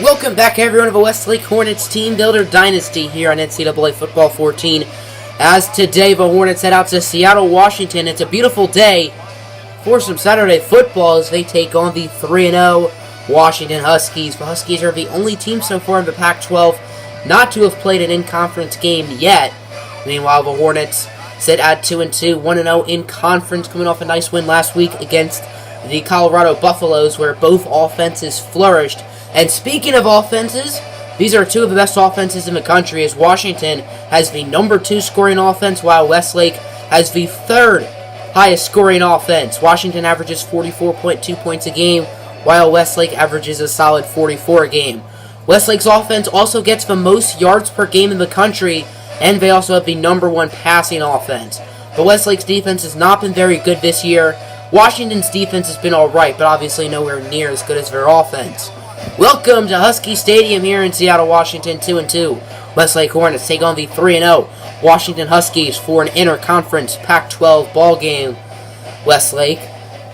Welcome back, everyone, of a Westlake Hornets Teambuilder Dynasty here on NCAA Football 14. As today, the Hornets head out to Seattle, Washington. It's a beautiful day for some Saturday football as they take on the 3-0 Washington Huskies. The Huskies are the only team so far in the Pac-12 not to have played an in-conference game yet. Meanwhile, the Hornets sit at 2-2, 1-0 in conference, coming off a nice win last week against the Colorado Buffaloes, where both offenses flourished. And speaking of offenses, these are two of the best offenses in the country, as Washington has the number 2 scoring offense, while Westlake has the 3rd highest scoring offense. Washington averages 44.2 points a game, while Westlake averages a solid 44 a game. Westlake's offense also gets the most yards per game in the country, and they also have the number 1 passing offense. But Westlake's defense has not been very good this year. Washington's defense has been alright, but obviously nowhere near as good as their offense. Welcome to Husky Stadium here in Seattle, Washington, 2-2. Westlake Hornets take on the 3-0 Washington Huskies for an inter-conference Pac-12 ball game. Westlake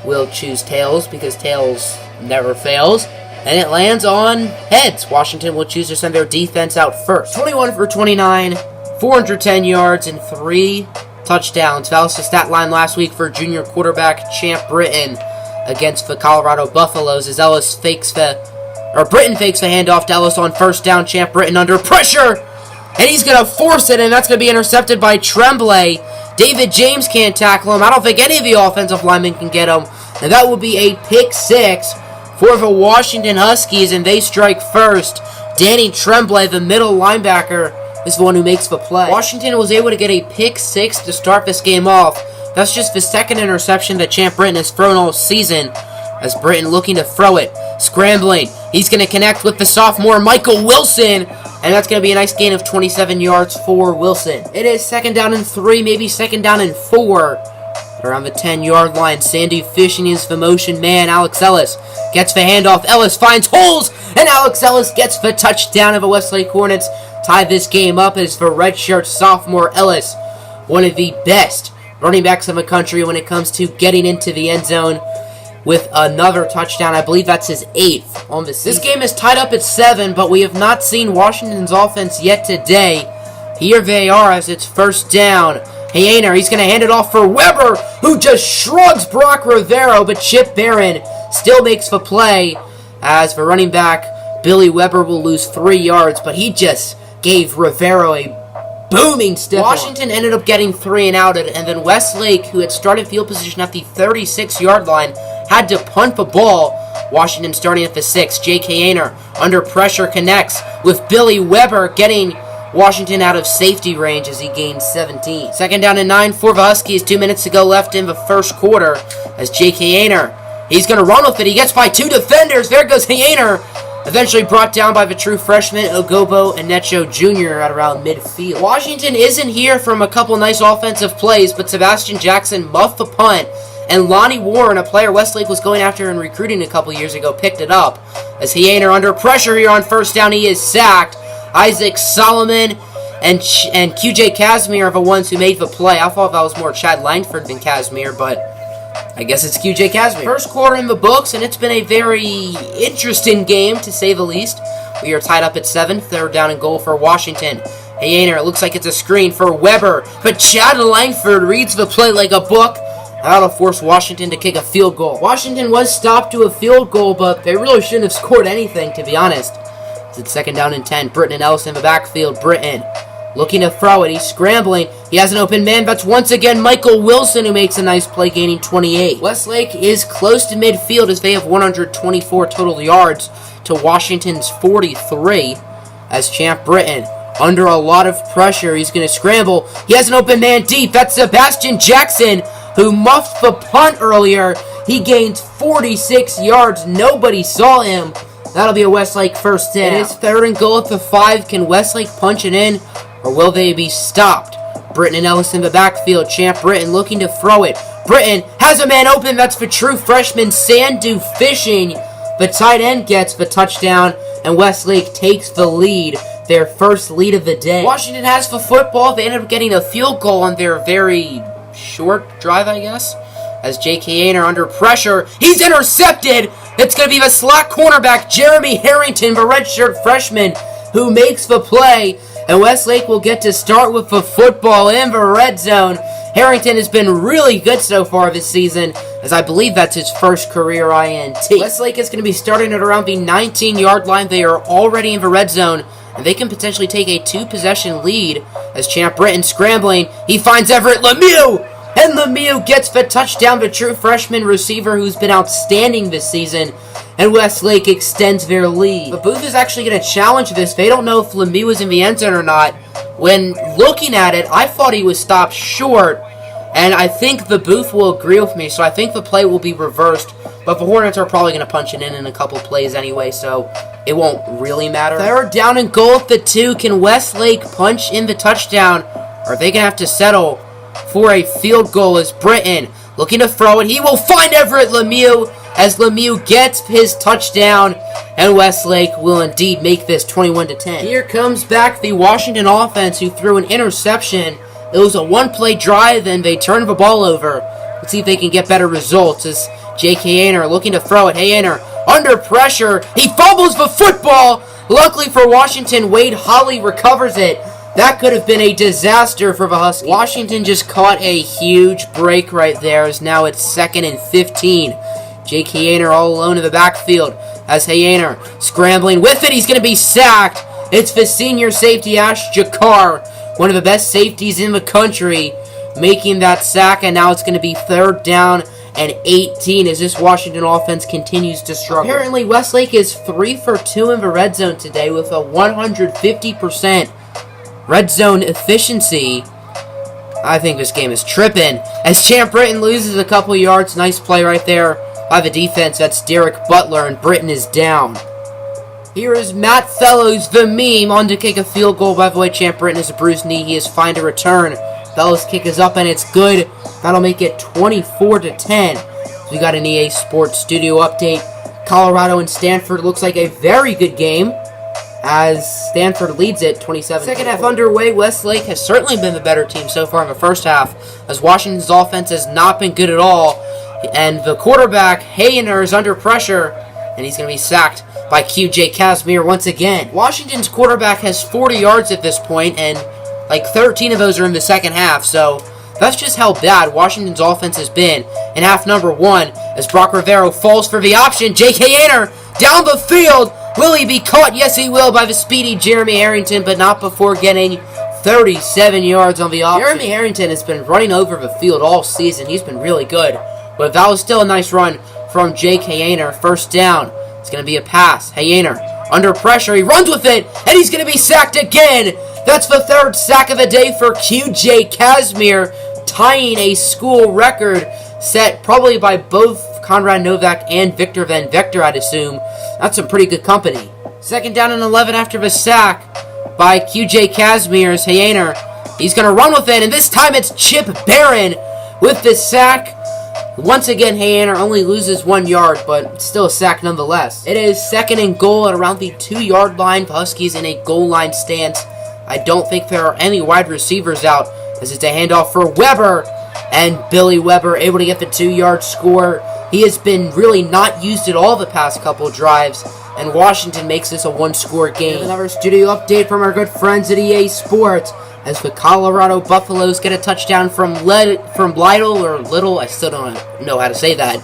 will choose tails because tails never fails, and it lands on heads. Washington will choose to send their defense out first. 21 for 29, 410 yards, and 3 touchdowns. That was the stat line last week for junior quarterback Champ Britton against the Colorado Buffaloes as Britton fakes the handoff to Ellis on first down. Champ Britton under pressure, and he's going to force it, and that's going to be intercepted by Tremblay. David James can't tackle him. I don't think any of the offensive linemen can get him, and that will be a pick 6 for the Washington Huskies, and they strike first. Danny Tremblay, the middle linebacker, is the one who makes the play. Washington was able to get a pick 6 to start this game off. That's just the 2nd interception that Champ Britton has thrown all season, as Britton looking to throw it. Scrambling. He's going to connect with the sophomore Michael Wilson, and that's going to be a nice gain of 27 yards for Wilson. It is 2nd down and 3, maybe 2nd down and 4. Around the 10-yard line, Sandy fishing is the motion man. Alex Ellis gets the handoff. Ellis finds holes, and Alex Ellis gets the touchdown of the Westlake Hornets. Tie this game up as the redshirt sophomore Ellis, one of the best running backs in the country when it comes to getting into the end zone, with another touchdown. I believe that's his 8th on the season. This game is tied up at 7, but we have not seen Washington's offense yet today. Here they are as it's first down. Hayener, he's going to hand it off for Weber, who just shrugs Brock Rivero, but Chip Barron still makes the play as the running back, Billy Weber, will lose 3 yards, but he just gave Rivero a booming stiff. Washington ended up getting 3 and outed, and then Westlake, who had started field position at the 36-yard line, had to punt the ball. Washington starting at the 6. Jake Hayener under pressure connects with Billy Weber, getting Washington out of safety range as he gains 17. 2nd down and 9 for the Huskies. 2 minutes to go left in the first quarter as Jake Hayener, he's going to run with it. He gets by 2 defenders. There goes Hayener. Eventually brought down by the true freshman Ogobo Anecho Jr. at around midfield. Washington isn't here from a couple nice offensive plays, but Sebastian Jackson muffed the punt, and Lonnie Warren, a player Westlake was going after and recruiting a couple years ago, picked it up. As Hayener under pressure here on first down, he is sacked. Isaac Solomon and QJ Casimir are the ones who made the play. I thought that was more Chad Langford than Casimir, but I guess it's QJ Casimir. First quarter in the books, and it's been a very interesting game, to say the least. We are tied up at 7, 3rd down and goal for Washington. Hayener, it looks like it's a screen for Weber, but Chad Langford reads the play like a book. That'll force Washington to kick a field goal. Washington was stopped to a field goal, but they really shouldn't have scored anything, to be honest. It's 2nd down and 10. Britton and Ellis in the backfield. Britton looking to throw it. He's scrambling. He has an open man. That's once again Michael Wilson, who makes a nice play, gaining 28. Westlake is close to midfield as they have 124 total yards to Washington's 43, as Champ Britton, under a lot of pressure, he's going to scramble. He has an open man deep. That's Sebastian Jackson, who muffed the punt earlier. He gains 46 yards. Nobody saw him. That'll be a Westlake first down. It is 3rd and goal at the 5. Can Westlake punch it in, or will they be stopped? Britton and Ellis in the backfield. Champ Britton looking to throw it. Britton has a man open. That's the true freshman Sandu Fishing. The tight end gets the touchdown, and Westlake takes the lead. Their first lead of the day. Washington has the football. They ended up getting a field goal on their very short drive, I guess. as Jake Hayener under pressure. He's intercepted It's going to be the slot cornerback, Jeremy Harrington, the redshirt freshman, who makes the play. And Westlake will get to start with the football in the red zone. Harrington has been really good so far this season, as I believe that's his first career INT. Westlake is going to be starting at around the 19-yard line. They are already in the red zone, and they can potentially take a 2-possession lead as Champ Britton scrambling. He finds Everett Lemieux, and Lemieux gets the touchdown, the true freshman receiver who's been outstanding this season, and Westlake extends their lead. But Booth is actually going to challenge this. They don't know if Lemieux is in the end zone or not. When looking at it, I thought he was stopped short, and I think the Booth will agree with me, so I think the play will be reversed, but the Hornets are probably going to punch it in a couple plays anyway, so it won't really matter. Third down and goal at the 2. Can Westlake punch in the touchdown, or are they going to have to settle for a field goal as Britton looking to throw it? He will find Everett Lemieux as Lemieux gets his touchdown, and Westlake will indeed make this 21-10. Here comes back the Washington offense, who threw an interception. It was a one-play drive, and they turned the ball over. Let's see if they can get better results as J.K. Ainer looking to throw it. Ainer under pressure. He fumbles the football. Luckily for Washington, Wade Holly recovers it. That could have been a disaster for the Huskies. Washington just caught a huge break right there, as now it's 2nd and 15. J.K. Ainer all alone in the backfield as Ainer scrambling with it. He's going to be sacked. It's the senior safety, Ash Jakar, one of the best safeties in the country, making that sack, and now it's going to be 3rd down and 18 as this Washington offense continues to struggle. Apparently, Westlake is 3 for 2 in the red zone today with a 150% red zone efficiency. I think this game is tripping as Champ Britton loses a couple yards. Nice play right there by the defense. That's Derek Butler, and Britton is down. Here is Matt Fellows, the meme, on to kick a field goal. By the way, Champ Britton has a bruised knee. He is fine to return. Fellows' kick is up, and it's good. That'll make it 24-10. We got an EA Sports Studio update. Colorado and Stanford looks like a very good game, as Stanford leads it 27. Second half underway. Westlake has certainly been the better team so far in the first half, as Washington's offense has not been good at all. And the quarterback, Hayner, is under pressure, and he's going to be sacked by QJ Casimir once again. Washington's quarterback has 40 yards at this point, and like 13 of those are in the second half, so that's just how bad Washington's offense has been in half number 1, as Brock Rivero falls for the option. J.K. Ainer down the field. Will he be caught? Yes, he will, by the speedy Jeremy Harrington, but not before getting 37 yards on the option. Jeremy Harrington has been running over the field all season. He's been really good, but that was still a nice run from J.K. Ainer. First down. It's going to be a pass. Ainer under pressure. He runs with it, and he's going to be sacked again. That's the 3rd sack of the day for QJ Casimir, tying a school record set probably by both Conrad Novak and Victor Van Vector, I'd assume. That's some pretty good company. 2nd down and 11 after the sack by QJ Casimir as Ainer. He's going to run with it, and this time it's Chip Barron with the sack. Once again, Ainer only loses 1 yard, but still a sack nonetheless. It is 2nd and goal at around the 2-yard line. The Huskies in a goal line stance. I don't think there are any wide receivers out, as it's a handoff for Weber, and Billy Weber able to get the 2-yard score. He has been really not used at all the past couple drives, and Washington makes this a 1-score game. Another studio update from our good friends at EA Sports, as the Colorado Buffaloes get a touchdown from Lytle, or Little, I still don't know how to say that.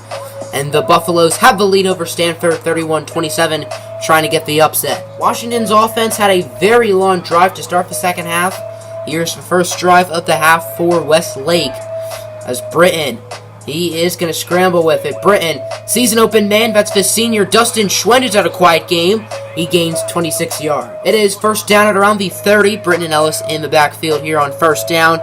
And the Buffaloes have the lead over Stanford, 31-27, trying to get the upset. Washington's offense had a very long drive to start the second half. Here's the first drive of the half for Westlake, as Britton, he is going to scramble with it. Britton sees an open man. That's the senior Dustin Schwender's had a quiet game. He gains 26 yards. It is first down at around the 30. Britton and Ellis in the backfield here on first down,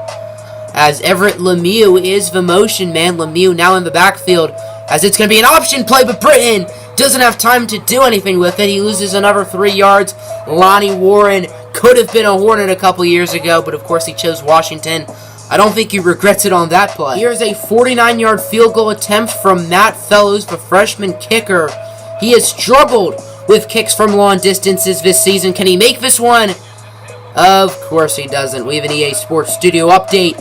as Everett Lemieux is the motion man. Lemieux now in the backfield, as it's going to be an option play, but Britton doesn't have time to do anything with it. He loses another 3 yards. Lonnie Warren could have been a Hornet a couple years ago, but of course he chose Washington. I don't think he regrets it on that play. Here's a 49-yard field goal attempt from Matt Fellows, the freshman kicker. He has struggled with kicks from long distances this season. Can he make this one? Of course he doesn't. We have an EA Sports Studio update,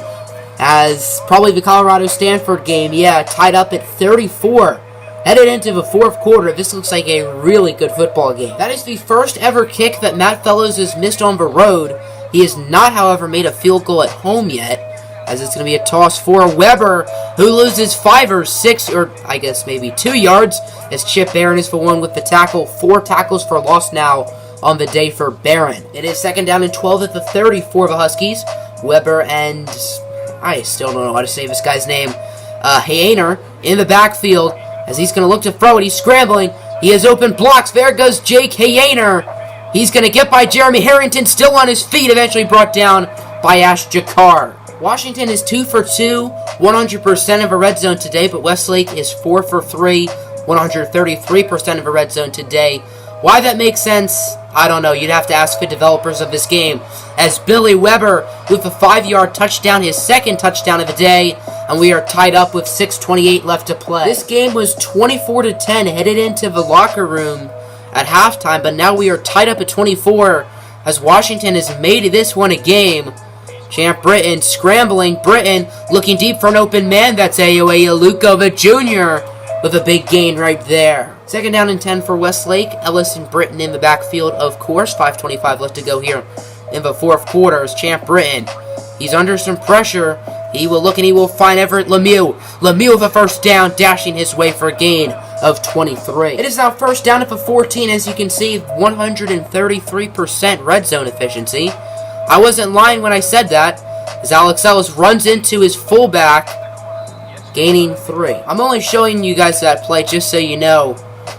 as probably the Colorado-Stanford game, tied up at 34. Headed into the fourth quarter, this looks like a really good football game. That is the first ever kick that Matt Fellows has missed on the road. He has not, however, made a field goal at home yet, as it's going to be a toss for Weber, who loses 5 or 6, or I guess maybe 2 yards, as Chip Barron is the one with the tackle. 4 tackles for loss now on the day for Barron. It is second down and 12 at the 30 for the Huskies. Weber and I still don't know how to say this guy's name. Hainer in the backfield as he's going to look to throw it. He's scrambling. He has open blocks. There goes Jake Hainer. He's going to get by Jeremy Harrington, still on his feet, eventually brought down by Ash Jakar. Washington is 2 for 2, 100% of a red zone today, but Westlake is 4 for 3, 133% of a red zone today. Why that makes sense, I don't know. You'd have to ask the developers of this game. As Billy Weber with a 5-yard touchdown, his second touchdown of the day, and we are tied up with 6:28 left to play. This game was 24-10, headed into the locker room at halftime, but now we are tied up at 24 as Washington has made this one a game. Champ Britton scrambling. Britton looking deep for an open man. That's Ayoa Lukova Jr. with a big gain right there. Second down and 10 for Westlake. Ellis and Britton in the backfield, of course. 5:25 left to go here in the fourth quarter as Champ Britton. He's under some pressure. He will look and he will find Everett Lemieux. Lemieux with a first down, dashing his way for a gain of 23. It is now first down at the 14, as you can see, 133% red zone efficiency. I wasn't lying when I said that, as Alex Ellis runs into his fullback, gaining 3. I'm only showing you guys that play just so you know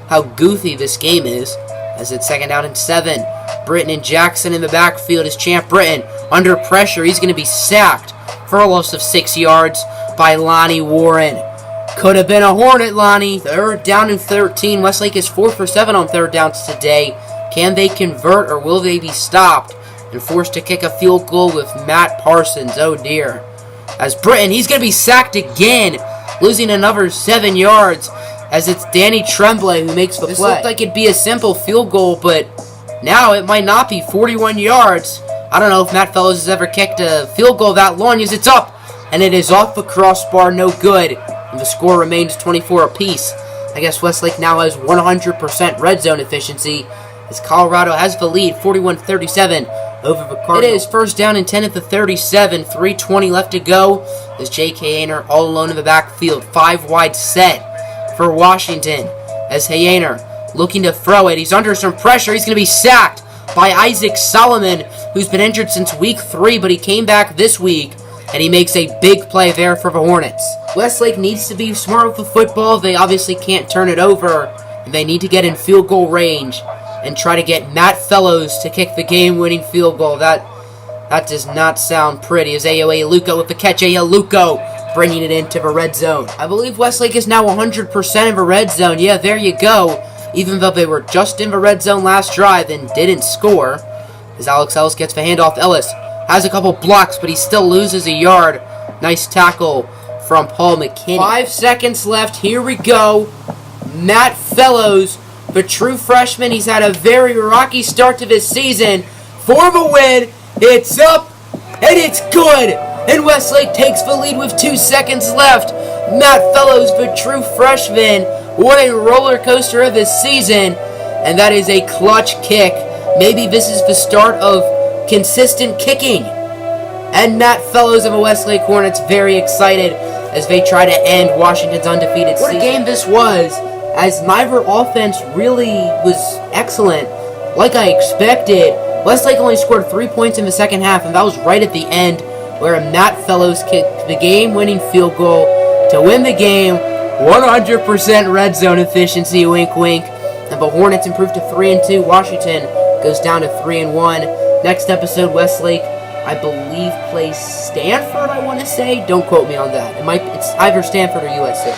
how goofy this game is, as it's second down and 7. Britton and Jackson in the backfield as Champ Britton under pressure. He's going to be sacked for a loss of 6 yards by Lonnie Warren. Could have been a Hornet, Lonnie. Third down and 13. Westlake is 4 for 7 on third downs today. Can they convert or will they be stopped and forced to kick a field goal with Matt Parsons? Oh dear. As Britton, he's going to be sacked again, losing another 7 yards, as it's Danny Tremblay who makes the play. This looked like it'd be a simple field goal, but now it might not be. 41 yards. I don't know if Matt Fellows has ever kicked a field goal that long, as it's up, and it is off the crossbar, no good, and the score remains 24 apiece. I guess Westlake now has 100% red zone efficiency, as Colorado has the lead, 41-37 over the Cardinals. It is first down and 10 at the 37, 3:20 left to go, as J.K. Hainer all alone in the backfield, 5 wide set for Washington, as Hainer looking to throw it. He's under some pressure. He's going to be sacked by Isaac Solomon, who's been injured since week 3, but he came back this week, and he makes a big play there for the Hornets. Westlake needs to be smart with the football. They obviously can't turn it over, and they need to get in field goal range and try to get Matt Fellows to kick the game-winning field goal. That does not sound pretty. As Ayoa Luko with the catch. Ayoa Luko bringing it into the red zone. I believe Westlake is now 100% of a red zone. Yeah, there you go. Even though they were just in the red zone last drive and didn't score. As Alex Ellis gets the handoff. Ellis has a couple blocks, but he still loses a yard. Nice tackle from Paul McKinney. 5 seconds left. Here we go. Matt Fellows, the true freshman. He's had a very rocky start to this season. For the win. It's up, and it's good. And Westlake takes the lead with 2 seconds left. Matt Fellows, the true freshman. What a roller coaster of this season. And that is a clutch kick. Maybe this is the start of consistent kicking. And Matt Fellows of the Westlake Hornets very excited as they try to end Washington's undefeated season. What a game this was, as neither offense really was excellent like I expected. Westlake only scored 3 points in the second half, and that was right at the end, where Matt Fellows kicked the game-winning field goal to win the game. 100% red zone efficiency, wink wink. And the Hornets improved to 3-2. Washington goes down to 3-1. Next episode, Westlake, I believe, plays Stanford, I want to say. Don't quote me on that. It's either Stanford or USC.